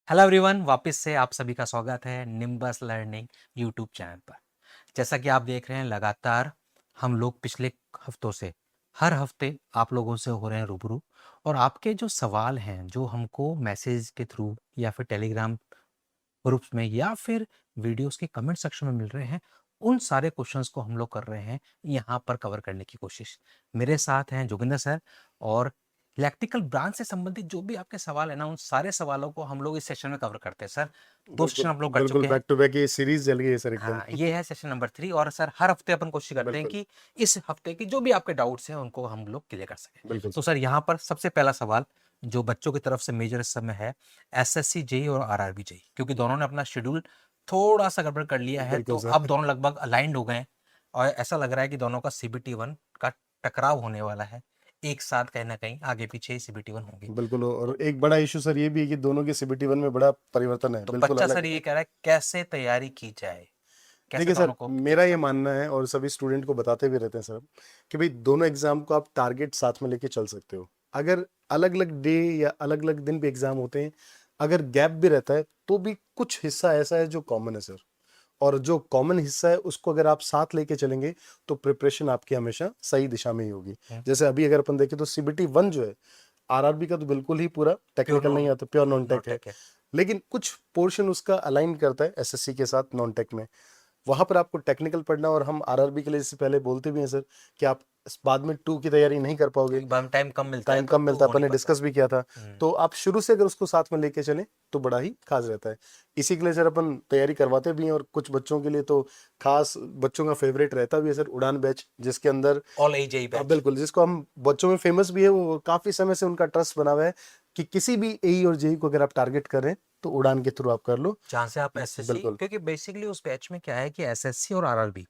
Hello everyone, वापस से आप सभी का स्वागत है निम्बस लर्निंग यूट्यूब चैनल पर। जैसा कि आप देख रहे हैं, लगातार हम लोग पिछले हफ्तों से हर हफ्ते आप लोगों से हो रहे हैं रूबरू, और आपके जो सवाल हैं जो हमको मैसेज के थ्रू या फिर टेलीग्राम ग्रुप्स में या फिर वीडियोस के कमेंट सेक्शन में मिल रहे हैं, उन सारे क्वेश्चंस को हम लोग कर रहे हैं यहाँ पर कवर करने की कोशिश। मेरे साथ हैं जोगिंदर सर, और इलेक्ट्रिकल ब्रांच से संबंधित जो भी आपके सवाल है ना, उन सारे सवालों को हम लोग इस सेशन में कवर करते हैं सर। 2 सेशन बिल्कुल, हम लोग कर बिल्कुल चुके हैं। बैक टू बैक ये सीरीज़ चल गई है सर एकदम। हाँ, ये है सेशन नंबर 3, और सर हर हफ्ते अपन कोशिश करते हैं बिल्कुल, कि इस हफ्ते की जो भी आपके डाउट्स हैं उनको हम लोग क्लियर कर सकें। बिल्कुल तो सर। सर यहाँ पर सबसे पहला सवाल जो बच्चों की तरफ से मेजर इस समय है, एसएससी जेईई और आरआरबी जेईई, क्योंकि दोनों ने अपना शेड्यूल थोड़ा सा गड़बड़ कर लिया है, तो बिल्कुल अब सर। दोनों लगभग अलाइंड हो गए हैं, और ऐसा लग रहा है कि दोनों का सीबीटी 1 का टकराव होने वाला है। एक साथ कहीं ना कहीं आगे पीछे ही सीबीटी 1 होंगे। बिल्कुल और तो एक बड़ा इश्यू सर ये भी है कि दोनों के सीबीटी 1 में बड़ा परिवर्तन है, तो बिल्कुल बच्चा सर अलग है। ये कह रहा है कैसे तैयारी की जाए, कैसे देखिए सर, दोनों को मेरा ये मानना है और सभी स्टूडेंट को बताते भी रहते हैं सर कि भई दोनों एग्ज़ाम को आप टारगेट साथ में लेके चल सकते हो। अगर अलग-अलग डे या अलग-अलग दिन पे एग्ज़ाम होते हैं, अगर गैप भी रहता है, तो भी कुछ हिस्सा ऐसा है जो कॉमन है सर। और जो कॉमन हिस्सा है उसको अगर आप साथ लेके चलेंगे तो प्रिपरेशन आपकी हमेशा सही दिशा में ही होगी। जैसे अभी अगर अपन देखें तो सीबीटी 1 जो है, आरआरबी का तो बिल्कुल ही पूरा प्योर टेक्निकल नहीं आता, प्योर नॉन नॉट टेक है। टेक है। लेकिन कुछ पोर्शन उसका अलाइन करता है एसएससी के साथ नॉन टेक में। वहाँ पर आपको टेक्निकल पढ़ना, और हम आरआरबी के लिए इससे पहले बोलते भी हैं सर कि आप बाद में 2 की तैयारी नहीं कर पाओगे, क्योंकि बाद में टाइम कम मिलता है, टाइम तो कम वो मिलता है, हो अपन नहीं ने पाता। डिस्कस भी किया था। हम्म। तो आप शुरू से अगर उसको साथ में लेके चलें तो बड़ा ही खास रहता है। इसी के लिए सर अपन तैयारी करवाते भी हैं, और कुछ बच्चों के लिए तो खास बच्चों का फेवरेट रहता भी है सर उड़ान बैच, जिसके अंदर ऑल एज जेई बैच। बिल्कुल, जिसको हम बच्चों में फेमस भी है, वो काफ़ी समय से उनका ट्रस्ट बना हुआ है कि किसी भी एई और जेईई को अगर आप टारगेट कर रहे हैं, तो उड़ान के थ्रू आप कर लो। जहाँ से आप एसएससी, बिल्कुल, क्योंकि बेसिकली उस बैच में क्या है कि एसएससी और आरआरबी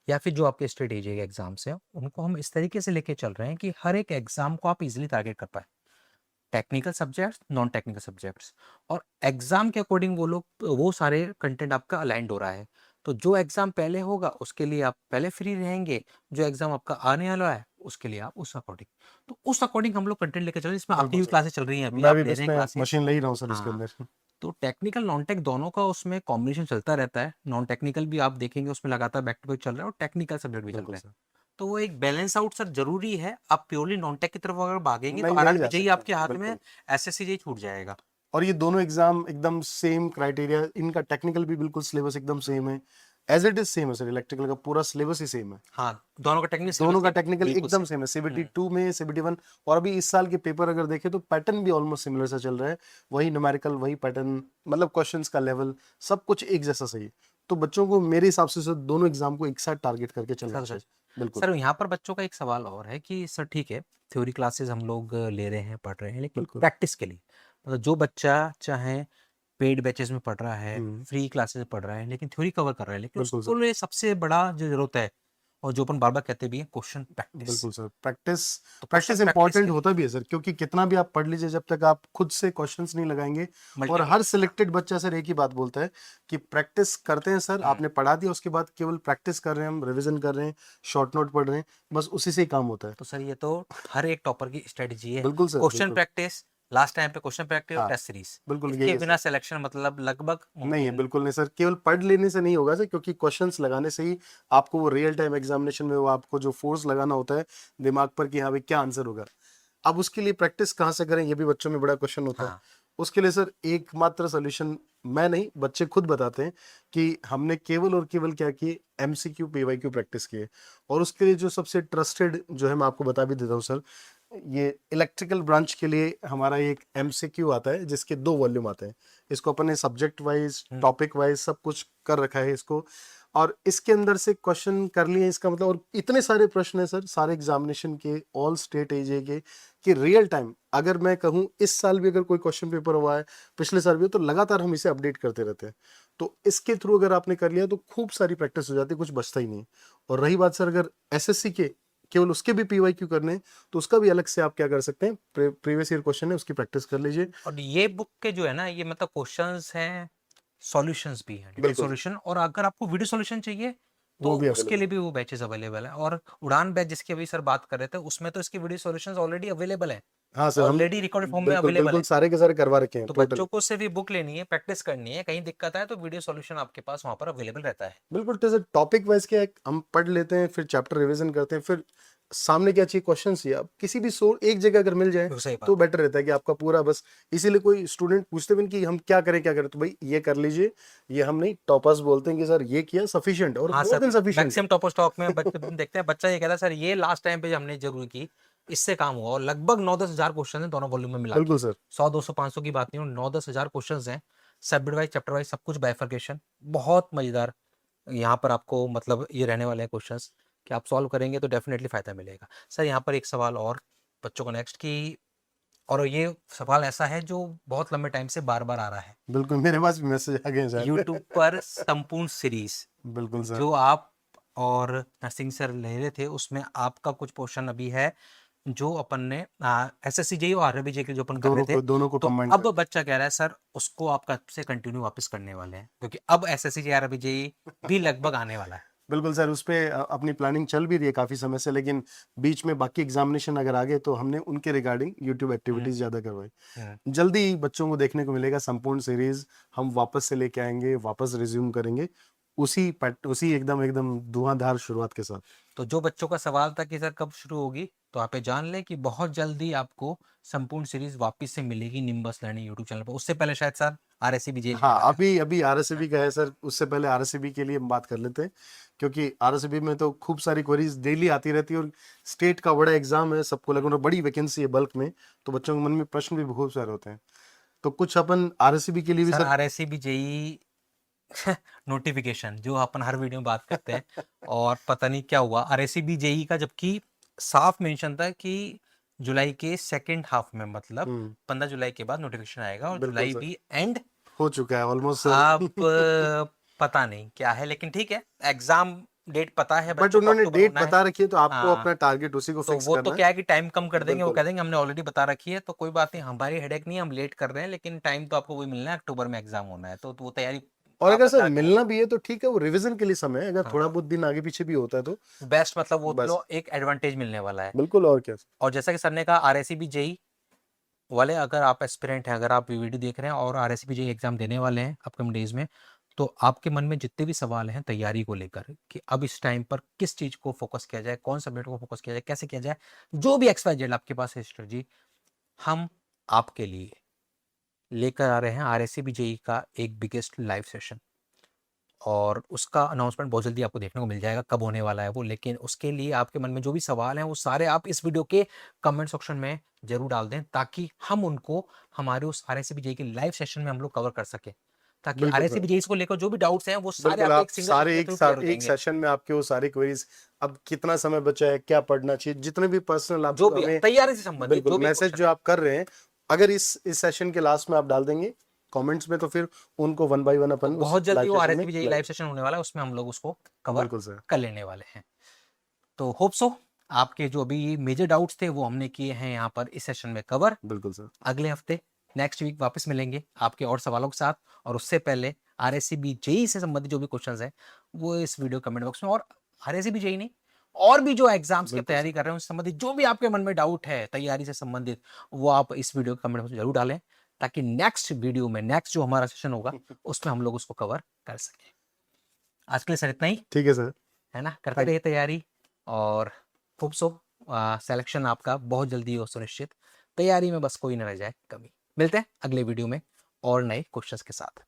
या फिर जो आपके स्टेट एजे के एग्जाम्स हैं, उनको हम इस तरीके से लेके चल रहे हैं कि हर एक एग्जाम को आप इजीली टारगेट कर पाए। Technical subjects, non technical subjects, और एग्जाम के अकॉर्डिंग वो सारे कंटेंट आपका अलाइंड हो रहा है। तो जो एग्जाम पहले होगा उसके लिए आप पहले फ्री रहेंगे, जो एग्जाम आपका आने वाला है उसके लिए आप उस अकॉर्डिंग, तो उस अकॉर्डिंग हम लोग कंटेंट लेके चल रहे हैं। इसमें आपकी बिल्कुल भी सर। क्लासेस चल रही हैं, अभी मैं आप भी ले रहे बस हैं में क्लासेस। मशीन ले ही रहा हूँ सर उसके हाँ, अंदर। तो टेक्निकल नॉन टेक दोनों का उसमें कॉम्बिनेशन चलता रहता है। नॉन टेक्निकल भी आप देखेंगे उसमें लगातार बैक टू बैक चल रहा है, और टेक्निकल सब्जेक्ट भी चल बिल्कुल रहे हैं। सर। तो वो एक बैलेंस आउट सर जरूरी है। आप प्योरली नॉन टेक की तरफ अगर भागेंगे तो नहीं, नहीं आरआरबी जा जेईई सकते, आपके हाथ में, बिल्कुल। एसएससी जेईई छूट जाएगा। और ये दोनों एग्जाम एकदम सेम क्राइटेरिया, इनका टेक्निकल भी बिल्कुल सिलेबस एकदम सेम है, एज इट इज सेम है सर। इलेक्ट्रिकल का पूरा सिलेबस ही सेम है, हाँ, दोनों का टेक्निकल सिलेबस दोनों का सेम, टेक्निकल बिल्कुल एकदम सेम। सेम है। सीबीटी हम्म। 2 में सीबीटी 1, और अभी इस साल के पेपर अगर देखें तो पैटर्न भी ऑलमोस्ट सिमिलर सा चल रहा है। वही न्यूमेरिकल, वही पैटर्न, मतलब क्वेश्चंस का लेवल सब कुछ एक जैसा सही है। तो बच्चों को मेरे हिसाब से सर दोनों एग्जाम को एक साथ टारगेट करके चलना सर सर चाहिए। बिल्कुल, सर यहाँ पर बच्चों का एक सवाल और है कि सर ठीक है, थ्योरी क्लासेस हम लोग ले रहे हैं, पढ़ रहे हैं, लेकिन बिल्कुल। प्रैक्टिस के लिए, मतलब जो बच्चा चाहे पेड बैचेस में पढ़ रहा है, हम्म, फ्री क्लासेस में पढ़ रहा है, लेकिन थ्योरी कवर कर रहा है, लेकिन बिल्कुल सर। उसको लिए सबसे बड़ा जो जरूरत है, और जो अपन बार बार कहते भी हैं, क्वेश्चन प्रैक्टिस। बिल्कुल सर, प्रैक्टिस, तो क्वेश्चन प्रैक्टिस प्रैक्टिस इंपॉर्टेंट के लिए होता भी है सर, क्योंकि कितना भी आप पढ़ लीजिए, जब तक आप खुद से क्वेश्चंस नहीं लगाएंगे। और मल्टीपल। हर सिलेक्टेड बच्चा सर एक ही बात बोलता है कि प्रैक्टिस करते हैं सर, आपने पढ़ा दिया उसके बाद केवल प्रैक्टिस कर रहे हैं, हम रिवीजन कर रहे हैं, शॉर्ट नोट पढ़ रहे हैं, बस उसी से ही काम होता है। तो सर ये तो हर एक टॉपर की स्ट्रेटजी है, बिल्कुल सर, क्वेश्चन बिल्कुल। प्रैक्टिस, लास्ट टाइम पे क्वेश्चन प्रैक्टिस और हाँ, टेस्ट सीरीज। बिल्कुल यही इसके है सर। बिना सिलेक्शन मतलब लगभग नहीं है, मुमकिन। बिल्कुल नहीं सर, केवल पढ़ लेने से नहीं होगा सर, क्योंकि क्वेश्चंस लगाने से ही आपको वो रियल टाइम एग्जामिनेशन में वो आपको जो फोर्स लगाना होता है दिमाग पर कि हाँ भाई क्या आंसर होगा। अब उसके लिए प्रैक्टिस कहाँ से करें, ये भी बच्चों में बड़ा क्वेश्चन होता है। हाँ, उसके लिए सर एकमात्र सोल्यूशन मैं नहीं, बच्चे खुद बताते हैं कि हमने केवल और केवल क्या किए, एमसीक्यू पीवाईक्यू प्रैक्टिस किए। और उसके लिए जो सबसे ट्रस्टेड जो है, मैं आपको बता भी देता हूँ सर, ये इलेक्ट्रिकल ब्रांच के लिए हमारा एक एमसीक्यू आता है जिसके 2 वॉल्यूम आते हैं। इसको अपन ने सब्जेक्ट वाइज, टॉपिक वाइज सब कुछ कर रखा है इसको, और इसके अंदर से क्वेश्चन कर लिए इसका मतलब। और इतने सारे प्रश्न है सर सारे एग्जामिनेशन के, ऑल स्टेट एजे के, कि रियल टाइम अगर मैं कहूँ इस साल भी अगर कोई क्वेश्चन पेपर हुआ है, पिछले साल भी, तो लगातार हम इसे अपडेट करते रहते हैं। तो इसके थ्रू अगर आपने कर लिया तो खूब सारी प्रैक्टिस हो जाती है, कुछ बचता ही नहीं। और रही बात सर अगर एसएससी के केवल उसके भी पीवाईक्यू करने हैं, तो उसका भी अलग से आप क्या कर सकते हैं, प्रीवियस ईयर क्वेश्चन है उसकी प्रैक्टिस कर लीजिए। और ये बुक के जो है ना, ये मतलब क्वेश्चंस हैं, सॉल्यूशंस भी हैं, डिटेल बिल्कुल सर, सॉल्यूशन, और अगर आपको वीडियो सॉल्यूशन चाहिए तो वो भी उसके अवेलेबल लिए भी वो बैचेस अवेलेबल है। और उड़ान बैच जिसकी अभी सर बात कर रहे थे, उसमें तो इसके वीडियो सॉल्यूशंस ऑलरेडी अवेलेबल है। हाँ सर, हम ऑलरेडी रिकॉर्डेड फॉर्म में बिल्कुल अवेलेबल बिल्कुल है। सारे के सारे करवा रखे हैं तो टोटल। बच्चों को सिर्फ ये बुक लेनी है, प्रैक्टिस करनी है, कहीं दिक्कत आए तो वीडियो सॉल्यूशन आपके पास वहाँ पर अवेलेबल रहता है। बिल्कुल, जैसे टॉपिक वाइज क्या है, हम पढ़ लेते हैं, फिर चैप्टर रिवीजन करते हैं, फिर सामने क्या चाहिए क्वेश्चन चाहिए, अब किसी भी सोर्स एक जगह अगर मिल जाए बिल्कुल सही तो बात। बेटर रहता है कि आपका पूरा बस। इसीलिए कोई स्टूडेंट पूछते भी नहीं कि हम क्या करें, तो भाई ये कर लीजिए, ये हम नहीं, टॉपर्स बोलते हैं कि सर ये किया सफिशिएंट और हाँ more sir, then sufficient. Maximum topper stock में बच्चे देखते हैं, बच्चा ये कहता है सर ये लास्ट टाइम पे हमने जरूर की, इससे काम हुआ। और लगभग 9-10 हज़ार क्वेश्चन है दोनों वॉल्यूम में मिला के। बिल्कुल सर। 100, 200, 500 की बात नहीं, 9-10 हज़ार क्वेश्चन हैं, सब्जेक्ट वाइज, चैप्टर वाइज, सब कुछ बाइफर्केशन। बहुत मजेदार यहाँ पर आपको मतलब ये रहने वाले हैं क्वेश्चंस कि आप सॉल्व करेंगे तो डेफिनेटली फायदा मिलेगा। सर यहाँ पर एक सवाल और बच्चों को नेक्स्ट की, और ये सवाल ऐसा है जो बहुत लंबे टाइम से बार बार आ रहा है बिल्कुल, मेरे पास भी मैसेज आ गए हैं सर। यूट्यूब पर। संपूर्ण सीरीज बिल्कुल सर। जो आप और नरसिंह सर ले रहे थे, उसमें आपका कुछ पोर्शन अभी है जो अपन ने एसएससी और आरआरबी के जो अपन कर रहे थे। दोनों को तो कंबाइन अब कर। बच्चा कह रहा है सर उसको आप कब से कंटिन्यू वापस करने वाले हैं, क्योंकि अब एसएससी आरआरबी भी लगभग आने वाला है। बिल्कुल सर, उस पे अपनी प्लानिंग चल भी रही है काफी समय से, लेकिन बीच में बाकी एग्जामिनेशन अगर आ गए तो हमने उनके रिगार्डिंग यूट्यूब एक्टिविटीज ज्यादा करवाई। जल्दी ही बच्चों को देखने को मिलेगा संपूर्ण सीरीज, हम वापस से लेके आएंगे, वापस रिज्यूम करेंगे उसी एकदम एकदम धुआंधार शुरुआत के साथ। तो जो बच्चों का सवाल था कि सर कब शुरू होगी, तो आप ये जान लें कि बहुत जल्दी आपको संपूर्ण सीरीज वापस से मिलेगी निम्बस लर्निंग यूट्यूब चैनल पर। उससे पहले शायद सर आरएससी जेई हाँ, अभी अभी आरएससीबी का है सर, उससे पहले आरएससीबी के लिए हम बात कर लेते हैं, क्योंकि आरएससीबी में तो खूब सारी क्वेरीज डेली आती रहती है और स्टेट का बड़ा एग्जाम है, सबको लगा बड़ी वैकेंसी है बल्क में, तो बच्चों के मन में प्रश्न भी बहुत सारे होते हैं। तो कुछ अपन आरएससीबी के लिए भी sir sir. RSC JE notification जो अपन हर वीडियो में बात करते हैं, और पता नहीं क्या हुआ आरएससी जेई का, जबकि साफ मेंशन था कि जुलाई के सेकंड हाफ में, मतलब 15 जुलाई के बाद नोटिफिकेशन आएगा, और बिल्कुल जुलाई सर, भी एंड। हो चुका है ऑलमोस्ट अब सर। पता नहीं क्या है, लेकिन ठीक है, एग्जाम डेट पता है बट बच्चों को, उन्होंने अक्टूबर डेट होना है। बता रखी है, तो आपको हाँ, अपना टारगेट उसी को तो फिक्स वो तो करना क्या है। है कि टाइम कम कर देंगे, वो बिल्कुल कह देंगे हमने ऑलरेडी बता रखी है, तो कोई बात नहीं, हमारी हेडेक नहीं है, हम लेट कर रहे हैं, लेकिन टाइम तो आपको वही मिलना है, अक्टूबर में एग्जाम होना है, तो वो तैयारी और आप अगर सर बता के। मिलना भी है तो ठीक है, वो रिवीजन के लिए समय है, अगर हाँ, थोड़ा बहुत दिन आगे पीछे भी होता है तो बेस्ट, मतलब वो बस। जो एक एडवांटेज मिलने वाला है। बिल्कुल, और क्या। और जैसा कि सर ने कहा आरएससी जेई वाले, अगर आप एस्पिरेंट हैं, अगर आप वीडियो देख रहे हैं और आरएससी जेई एग्जाम देने वाले हैं अपकमिंग डेज में, तो आपके मन में जितने भी सवाल हैं तैयारी को लेकर कि अब इस टाइम पर किस चीज को फोकस किया जाए, कौन सब्जेक्ट को फोकस किया जाए, कैसे किया जाए, जो भी XYZ आपके पास है स्ट्रेटजी, हम आपके लिए लेकर आ रहे हैं आरएससी जेई का एक बिगेस्ट लाइव सेशन। और उसका अनाउंसमेंट बहुत जल्दी आपको देखने को मिल जाएगा कब होने वाला है वो, लेकिन उसके लिए आपके मन में जो भी सवाल हैं वो सारे आप इस वीडियो के कमेंट सेक्शन में जरूर डाल दें, ताकि हम उनको हमारे उस आरएससी जेई के लाइव सेशन में हम लोग कवर कर सके, ताकि बिल्कुल आरएससी सर, जेई को लेकर जो भी डाउट्स हैं वो सारे बिल्कुल, आपके आप एक सिंगल सारे के एक थ्रू साथ क्लियर हो एक जाएंगे। सेशन में आपके वो सारी क्वेरीज, अब कितना समय बचा है, क्या पढ़ना चाहिए, जितने भी पर्सनल आप जो भी हमें तैयारी से संबंधित बिल्कुल जो भी मैसेज क्वेश्चन जो है। आप कर रहे हैं, अगर इस सेशन के लास्ट में आप डाल देंगे कमेंट्स में, तो फिर उनको वन बाय वन तो अपन उस बहुत जल्दी लाइव वो सेशन में आरएससी जेई लाइव सेशन होने वाला है, उसमें हम लोग उसको कवर बिल्कुल सर। कर लेने वाले हैं। तो होप सो आपके जो अभी मेजर डाउट्स थे वो हमने किए हैं यहाँ पर इस सेशन में कवर। बिल्कुल सर। अगले हफ्ते नेक्स्ट वीक वापस मिलेंगे आपके और सवालों के साथ, और उससे पहले आरएससी जेई से संबंधित जो भी क्वेश्चंस हैं वो इस वीडियो कमेंट बॉक्स में, और आरएससी जेई नहीं, और भी जो एग्जाम्स की बिल्कुल तैयारी सर। कर रहे हैं उससे संबंधित जो भी आपके मन में डाउट है तैयारी से संबंधित, वो आप इस वीडियो कमेंट बॉक्स में जरूर डालें, ताकि नेक्स्ट वीडियो में नेक्स्ट जो हमारा सेशन होगा उसमें हम लोग उसको कवर कर सकें। आज के लिए सर इतना ही ठीक है सर। है ना, करते थैंक रहिए तैयारी, और होप सो सिलेक्शन आपका बहुत जल्दी हो सुनिश्चित। तैयारी में बस कोई न रह जाए कमी। मिलते हैं अगले वीडियो में और नए क्वेश्चंस के साथ।